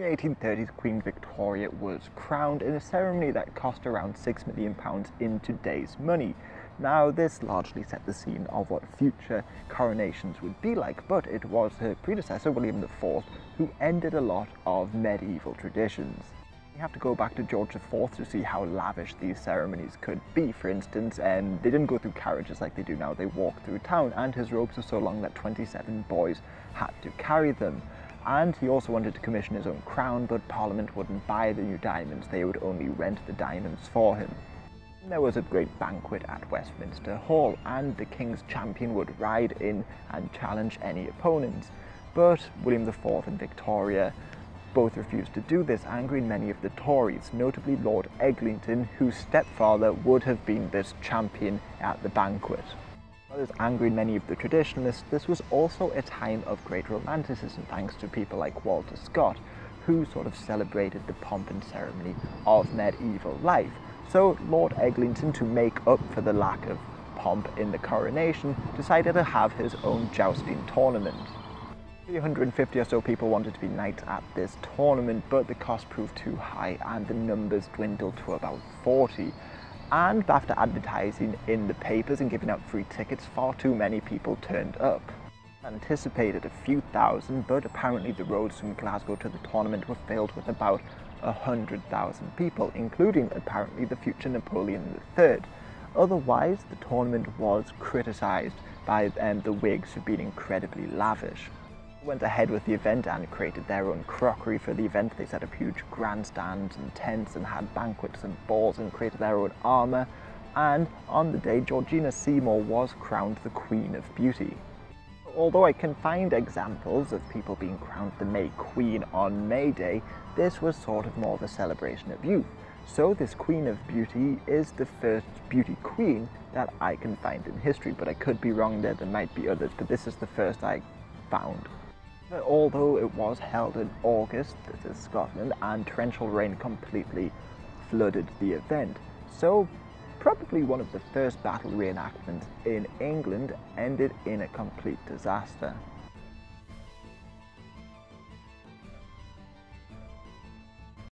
In the 1830s, Queen Victoria was crowned in a ceremony that cost around £6 million in today's money. Now, this largely set the scene of what future coronations would be like, but it was her predecessor, William IV, who ended a lot of medieval traditions. You have to go back to George IV to see how lavish these ceremonies could be. For instance, they didn't go through carriages like they do now, they walked through town, and his robes were so long that 27 boys had to carry them. And he also wanted to commission his own crown, but Parliament wouldn't buy the new diamonds, they would only rent the diamonds for him. There was a great banquet at Westminster Hall, and the King's champion would ride in and challenge any opponents. But William IV and Victoria both refused to do this, angering many of the Tories, notably Lord Eglinton, whose stepfather would have been this champion at the banquet. While this angering many of the traditionalists, this was also a time of great romanticism thanks to people like Walter Scott, who sort of celebrated the pomp and ceremony of medieval life. So Lord Eglinton, to make up for the lack of pomp in the coronation, decided to have his own jousting tournament. 350 or so people wanted to be knights at this tournament, but the cost proved too high and the numbers dwindled to about 40. And after advertising in the papers and giving out free tickets, far too many people turned up. Anticipated a few thousand, but apparently the roads from Glasgow to the tournament were filled with about 100,000 people, including apparently the future Napoleon III. Otherwise, the tournament was criticised by the Whigs for being incredibly lavish. They went ahead with the event and created their own crockery for the event. They set up huge grandstands and tents and had banquets and balls and created their own armour. And on the day, Georgina Seymour was crowned the Queen of Beauty. Although I can find examples of people being crowned the May Queen on May Day, this was sort of more of a celebration of youth. So this Queen of Beauty is the first beauty queen that I can find in history, but I could be wrong there might be others, but this is the first I found. But although it was held in August, this is Scotland, and torrential rain completely flooded the event, so probably one of the first battle reenactments in England ended in a complete disaster.